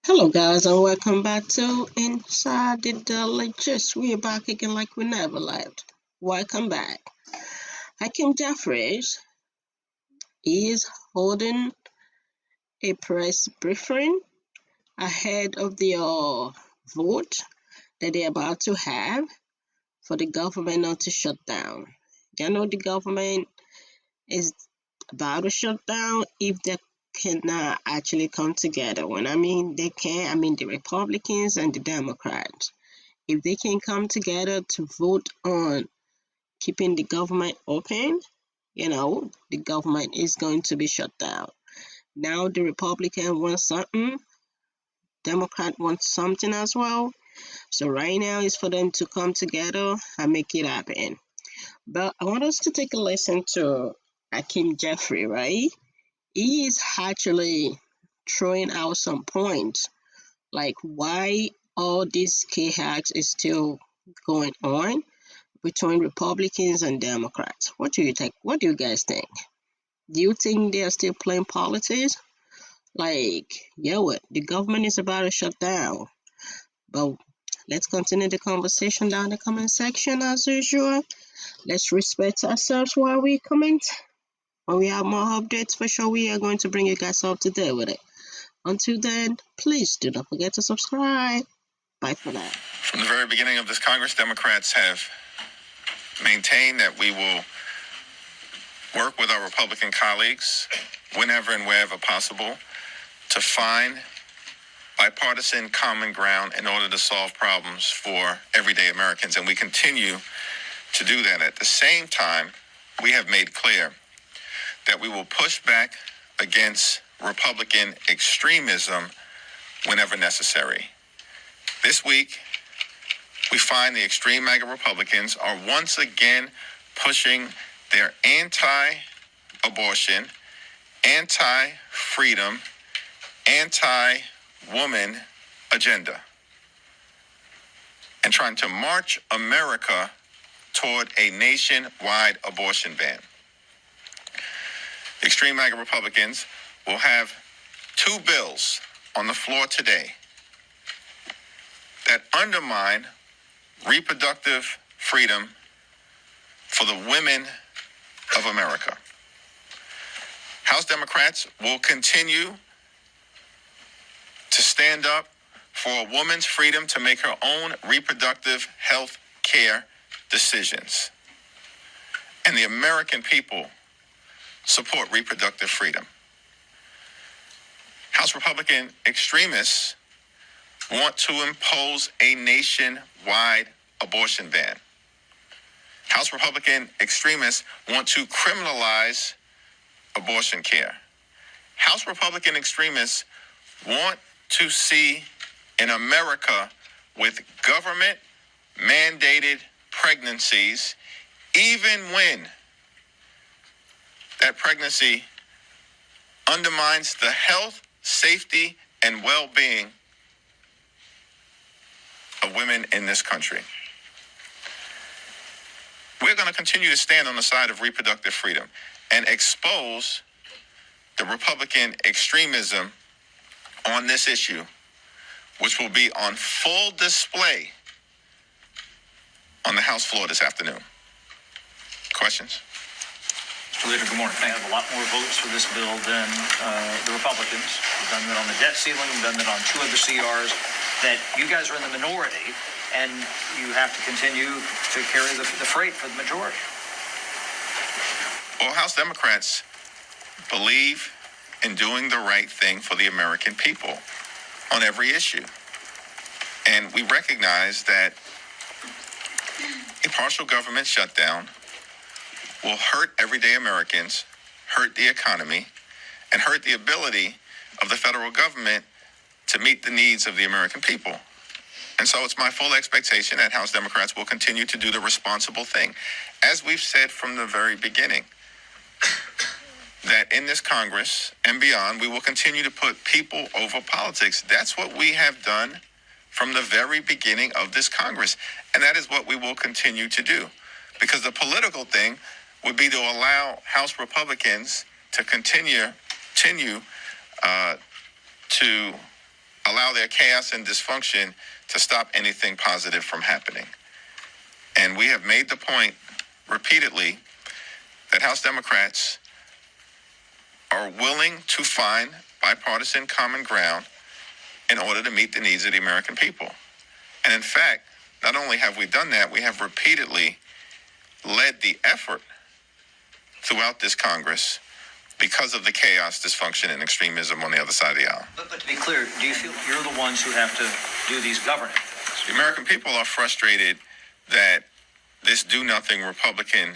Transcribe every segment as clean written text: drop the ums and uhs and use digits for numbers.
Hello, guys, and welcome back to Inside the Delicious. We're back again like we never left. Welcome back. Hakeem Jeffries is holding a press briefing ahead of the vote that they're about to have for the government not to shut down. You know, the government is about to shut down if they cannot actually come together. When I mean they can, I mean the Republicans and the Democrats. If they can come together to vote on keeping the government open, the government is going to be shut down. Now the Republican wants something, Democrat wants something as well. So right now is for them to come together and make it happen. But I want us to take a listen to Hakeem Jeffrey, right? He is actually throwing out some points like why all this chaos is still going on between Republicans and Democrats. What do you think? What do you guys think? Do you think they are still playing politics? Like, yeah, what? The government is about to shut down. But let's continue the conversation down in the comment section as usual. Let's respect ourselves while we comment. When we have more updates, for sure, we are going to bring you guys up to date with it. Until then, please do not forget to subscribe. Bye for now. From the very beginning of this Congress, Democrats have maintained that we will work with our Republican colleagues whenever and wherever possible to find bipartisan common ground in order to solve problems for everyday Americans. And we continue to do that. At the same time, we have made clear that we will push back against Republican extremism whenever necessary. This week, we find the extreme MAGA Republicans are once again pushing their anti-abortion, anti-freedom, anti-woman agenda and trying to march America toward a nationwide abortion ban. The extreme MAGA Republicans will have two bills on the floor today that undermine reproductive freedom for the women of America. House Democrats will continue to stand up for a woman's freedom to make her own reproductive health care decisions. And the American people support reproductive freedom. House Republican extremists want to impose a nationwide abortion ban. House Republican extremists want to criminalize abortion care. House Republican extremists want to see an America with government mandated pregnancies, even when that pregnancy undermines the health, safety, and well-being of women in this country. We're going to continue to stand on the side of reproductive freedom and expose the Republican extremism on this issue, which will be on full display on the House floor this afternoon. Questions? Mr. Leader, good morning. I have a lot more votes for this bill than the Republicans. We've done that on the debt ceiling. We've done that on two of the CRs. That you guys are in the minority, and you have to continue to carry the freight for the majority. Well, House Democrats believe in doing the right thing for the American people on every issue. And we recognize that a partial government shutdown will hurt everyday Americans, hurt the economy, and hurt the ability of the federal government to meet the needs of the American people. And so it's my full expectation that House Democrats will continue to do the responsible thing. As we've said from the very beginning, that in this Congress and beyond, we will continue to put people over politics. That's what we have done from the very beginning of this Congress. And that is what we will continue to do. Because the political thing would be to allow House Republicans to continue to allow allow their chaos and dysfunction to stop anything positive from happening. And we have made the point repeatedly that House Democrats are willing to find bipartisan common ground in order to meet the needs of the American people. And in fact, not only have we done that, we have repeatedly led the effort throughout this Congress because of the chaos, dysfunction, and extremism on the other side of the aisle. But to be clear, do you feel you're the ones who have to do these governing things? The American people are frustrated that this do-nothing Republican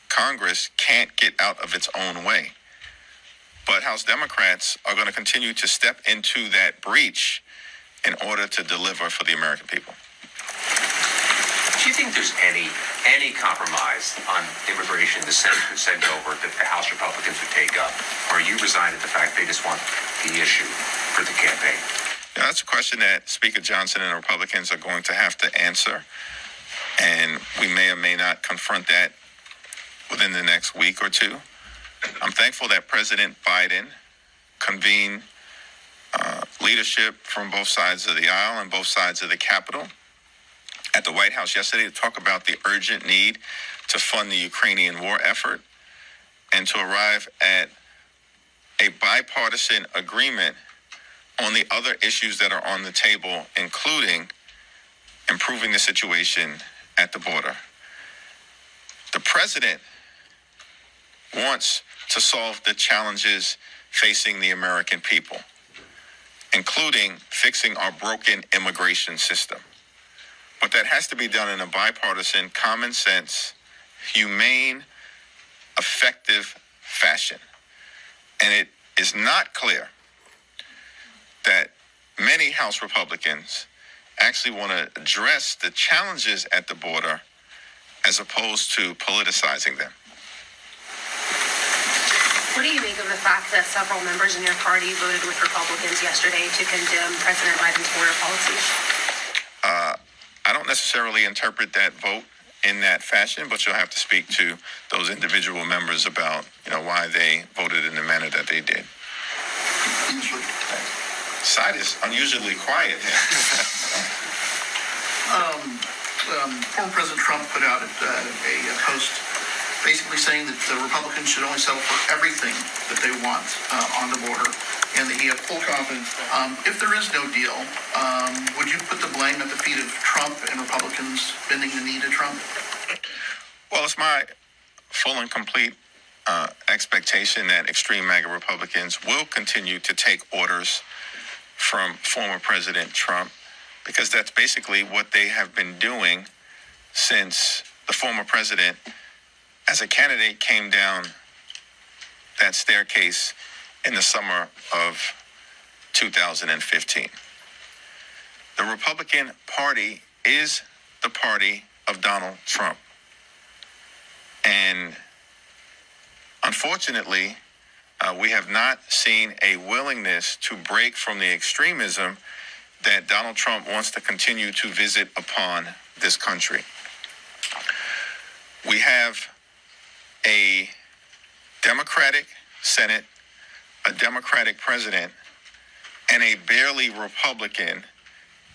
Congress can't get out of its own way. But House Democrats are going to continue to step into that breach in order to deliver for the American people. Do you think there's any compromise on immigration the Senate could send over that the House Republicans would take up? Or are you resigned at the fact they just want the issue for the campaign? Now, that's a question that Speaker Johnson and the Republicans are going to have to answer. And we may or may not confront that within the next week or two. I'm thankful that President Biden convened leadership from both sides of the aisle and both sides of the Capitol at the White House yesterday to talk about the urgent need to fund the Ukrainian war effort and to arrive at a bipartisan agreement on the other issues that are on the table, including improving the situation at the border. The president wants to solve the challenges facing the American people, including fixing our broken immigration system. But that has to be done in a bipartisan, common sense, humane, effective fashion. And it is not clear that many House Republicans actually want to address the challenges at the border as opposed to politicizing them. What do you make of the fact that several members in your party voted with Republicans yesterday to condemn President Biden's border policies? I don't necessarily interpret that vote in that fashion, but you'll have to speak to those individual members about, why they voted in the manner that they did. Side is unusually quiet here. Former President Trump put out a post basically saying that the Republicans should only settle for everything that they want on the border, and that he had full confidence. If there is no deal, would you put the blame at the feet of Trump and Republicans bending the knee to Trump? Well, it's my full and complete expectation that extreme MAGA Republicans will continue to take orders from former President Trump, because that's basically what they have been doing since the former president, as a candidate, came down that staircase in the summer of 2015. The Republican Party is the party of Donald Trump. And unfortunately, we have not seen a willingness to break from the extremism that Donald Trump wants to continue to visit upon this country. We have a Democratic Senate, a Democratic president, and a barely Republican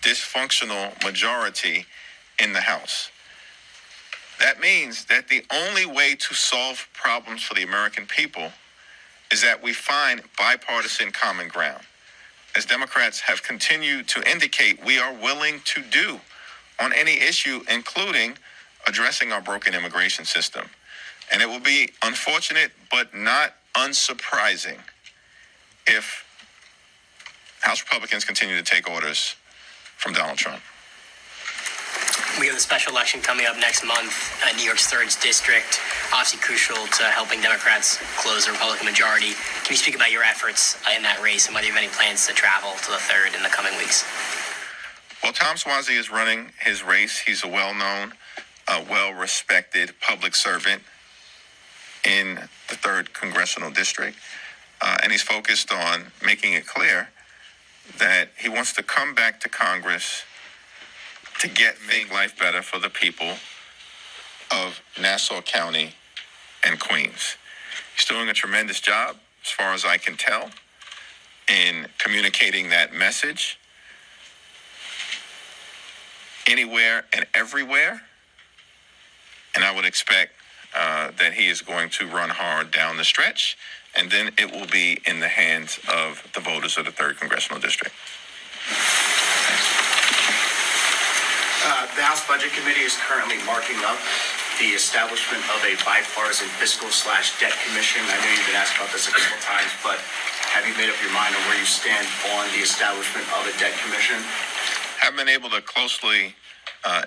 dysfunctional majority in the House. That means that the only way to solve problems for the American people is that we find bipartisan common ground. As Democrats have continued to indicate, we are willing to do on any issue, including addressing our broken immigration system. And it will be unfortunate, but not unsurprising, if House Republicans continue to take orders from Donald Trump. We have the special election coming up next month, New York's 3rd district, obviously crucial to helping Democrats close the Republican majority. Can you speak about your efforts in that race and whether you have any plans to travel to the 3rd in the coming weeks? Well, Tom Suozzi is running his race. He's a well-known, well-respected public servant in the 3rd Congressional District. And he's focused on making it clear that he wants to come back to Congress to make life better for the people of Nassau County and Queens. He's doing a tremendous job, as far as I can tell, in communicating that message. anywhere and everywhere. And I would expect that he is going to run hard down the stretch, and then it will be in the hands of the voters of the 3rd Congressional District. The House Budget Committee is currently marking up the establishment of a bipartisan fiscal/debt commission. I know you've been asked about this a couple of times, but have you made up your mind on where you stand on the establishment of a debt commission? I've been able to closely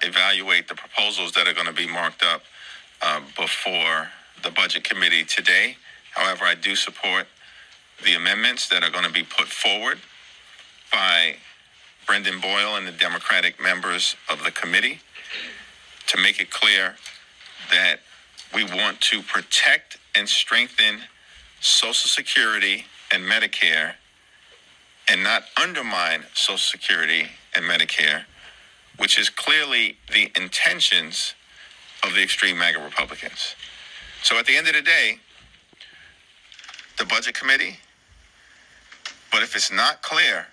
evaluate the proposals that are going to be marked up before the Budget Committee today. However, I do support the amendments that are going to be put forward by Brendan Boyle and the Democratic members of the committee to make it clear that we want to protect and strengthen Social Security and Medicare and not undermine Social Security and Medicare, which is clearly the intentions of the extreme MAGA Republicans. So at the end of the day, the Budget Committee, but if it's not clear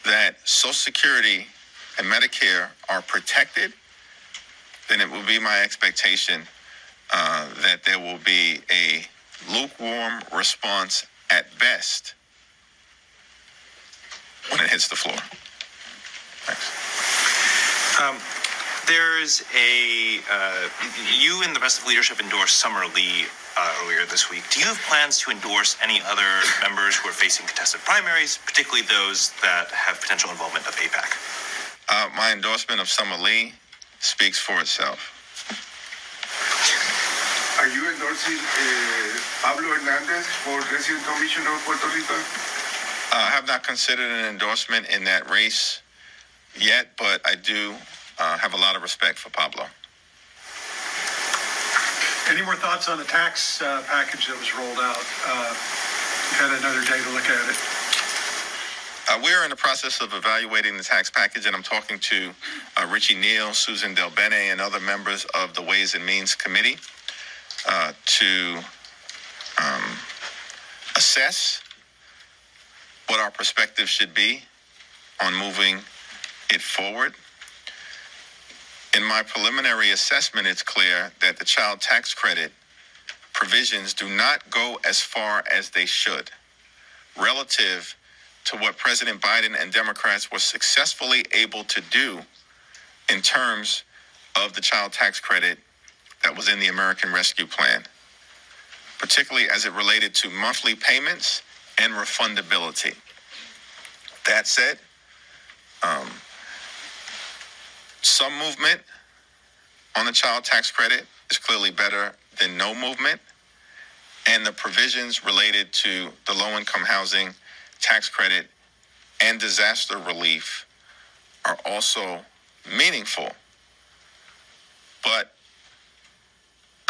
that Social Security and Medicare are protected, then it will be my expectation that there will be a lukewarm response at best when it hits the floor. Thanks. There's you and the rest of the leadership endorsed Summer Lee earlier this week. Do you have plans to endorse any other members who are facing contested primaries, particularly those that have potential involvement of AIPAC? My endorsement of Summer Lee speaks for itself. Are you endorsing Pablo Hernandez for Resident Commissioner of Puerto Rico? I have not considered an endorsement in that race yet, but I do have a lot of respect for Pablo. Any more thoughts on the tax package that was rolled out? You've had another day to look at it. We're in the process of evaluating the tax package, and I'm talking to Richie Neal, Susan Del Bene, and other members of the Ways and Means Committee to assess what our perspective should be on moving it forward. In my preliminary assessment, it's clear that the child tax credit provisions do not go as far as they should relative to what President Biden and Democrats were successfully able to do in terms of the child tax credit that was in the American Rescue Plan, particularly as it related to monthly payments and refundability. That said, some movement on the child tax credit is clearly better than no movement, and the provisions related to the low-income housing tax credit and disaster relief are also meaningful. But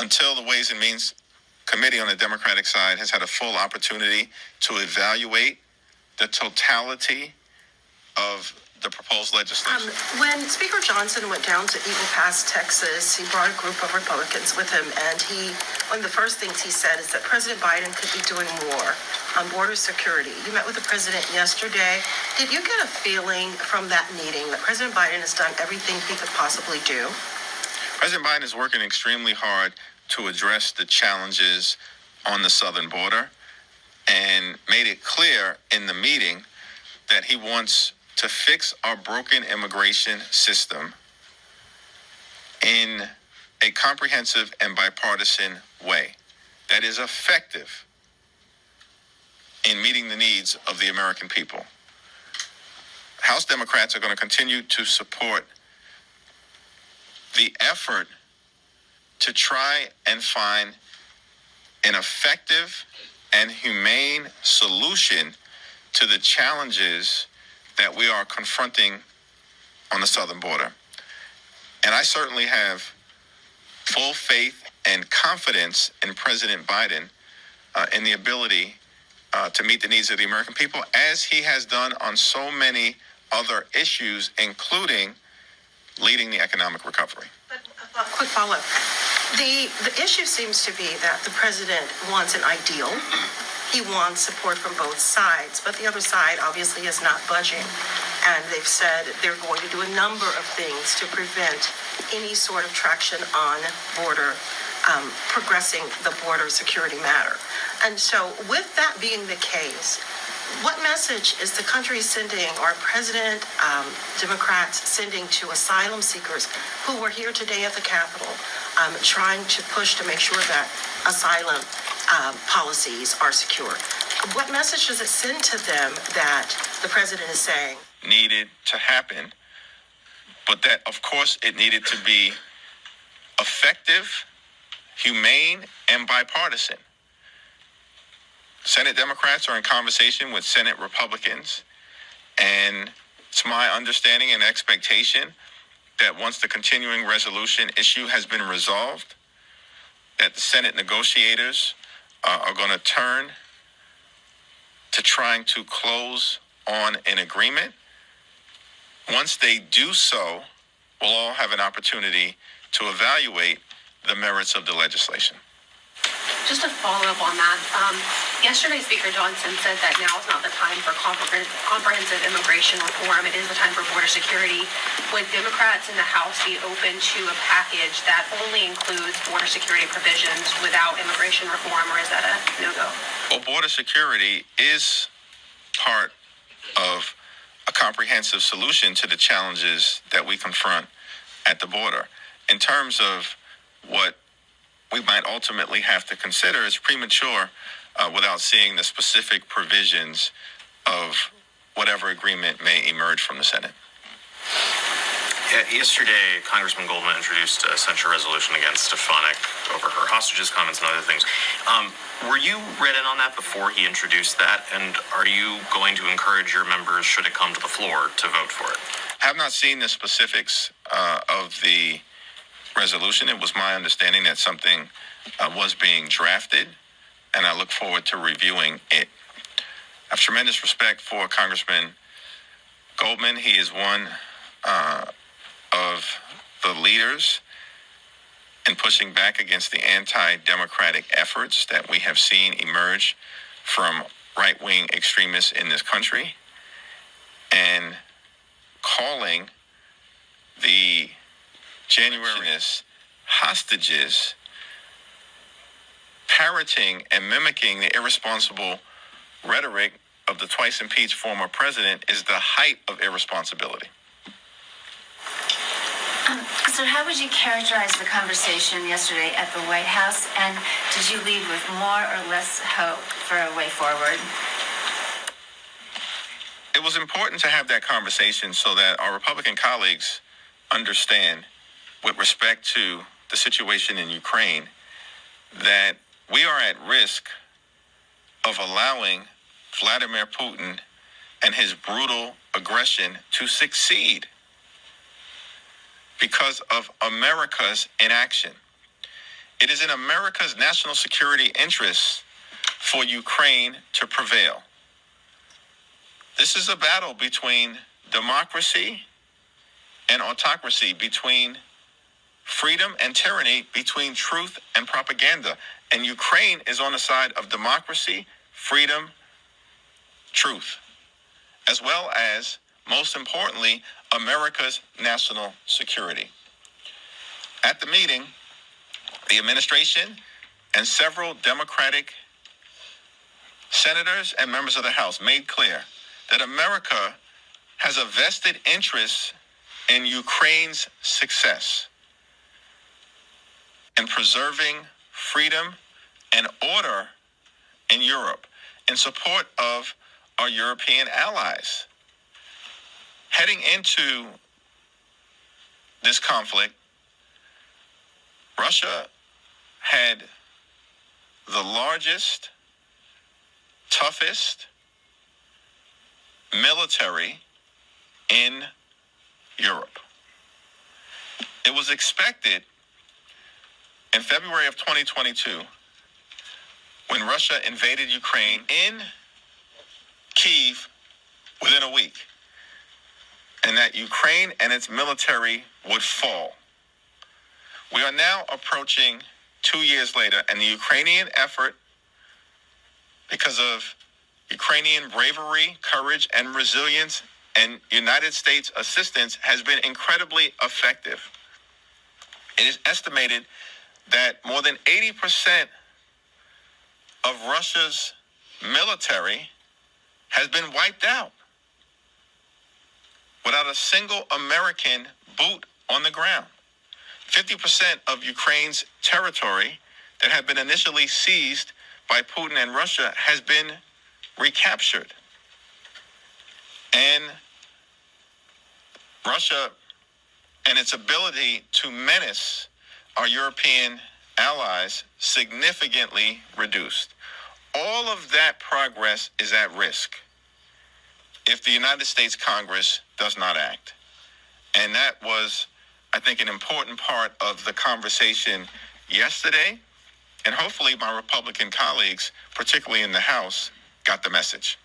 until the Ways and Means Committee on the Democratic side has had a full opportunity to evaluate the totality of the proposed legislation. When Speaker Johnson went down to Eagle Pass, Texas, he brought a group of Republicans with him, and one of the first things he said is that President Biden could be doing more on border security. You met with the president yesterday. Did you get a feeling from that meeting that President Biden has done everything he could possibly do? President Biden is working extremely hard to address the challenges on the southern border and made it clear in the meeting that he wants to fix our broken immigration system in a comprehensive and bipartisan way that is effective in meeting the needs of the American people. House Democrats are going to continue to support the effort to try and find an effective and humane solution to the challenges that we are confronting on the southern border. And I certainly have full faith and confidence in President Biden in the ability to meet the needs of the American people, as he has done on so many other issues, including leading the economic recovery. But a quick follow-up. The issue seems to be that the president wants an ideal. He wants support from both sides, but the other side obviously is not budging. and they've said they're going to do a number of things to prevent any sort of traction on border, progressing the border security matter. And so with that being the case, what message is the country sending, or President, Democrats sending to asylum seekers who were here today at the Capitol, trying to push to make sure that asylum policies are secure? What message does it send to them that the president is saying needed to happen, but that, of course, it needed to be effective, humane, and bipartisan? Senate Democrats are in conversation with Senate Republicans, and it's my understanding and expectation that once the continuing resolution issue has been resolved, that the Senate negotiators are going to turn to trying to close on an agreement. Once they do so, we'll all have an opportunity to evaluate the merits of the legislation. Just to follow up on that, yesterday Speaker Johnson said that now is not the time for comprehensive immigration reform. It is the time for border security. Would Democrats in the House be open to a package that only includes border security provisions without immigration reform, or is that a no-go? Well, border security is part of a comprehensive solution to the challenges that we confront at the border. In terms of what we might ultimately have to consider, it's premature without seeing the specific provisions of whatever agreement may emerge from the Senate. Yesterday, Congressman Goldman introduced a censure resolution against Stefanik over her hostages comments and other things. Were you read in on that before he introduced that? And are you going to encourage your members, should it come to the floor, to vote for it? I have not seen the specifics of the resolution. It was my understanding that something was being drafted, and I look forward to reviewing it. I have tremendous respect for Congressman Goldman. He is one of the leaders in pushing back against the anti-democratic efforts that we have seen emerge from right-wing extremists in this country, and calling the January hostages, parroting and mimicking the irresponsible rhetoric of the twice impeached former president is the height of irresponsibility. So how would you characterize the conversation yesterday at the White House, and did you leave with more or less hope for a way forward? It was important to have that conversation so that our Republican colleagues understand, with respect to the situation in Ukraine, that we are at risk of allowing Vladimir Putin and his brutal aggression to succeed because of America's inaction. It is in America's national security interests for Ukraine to prevail. This is a battle between democracy and autocracy, between freedom and tyranny, between truth and propaganda. And Ukraine is on the side of democracy, freedom, truth, as well as, most importantly, America's national security. At the meeting, the administration and several Democratic senators and members of the House made clear that America has a vested interest in Ukraine's success, in preserving freedom and order in Europe, in support of our European allies. Heading into this conflict, Russia had the largest, toughest military in Europe. It was expected in February of 2022, when Russia invaded Ukraine in Kyiv within a week, and that Ukraine and its military would fall. We are now approaching 2 years later, and the Ukrainian effort, because of Ukrainian bravery, courage, and resilience, and United States assistance has been incredibly effective. It is estimated that more than 80% of Russia's military has been wiped out without a single American boot on the ground. 50% of Ukraine's territory that had been initially seized by Putin and Russia has been recaptured. And Russia and its ability to menace our European allies significantly reduced. All of that progress is at risk if the United States Congress does not act. And that was, I think, an important part of the conversation yesterday. And hopefully my Republican colleagues, particularly in the House, got the message.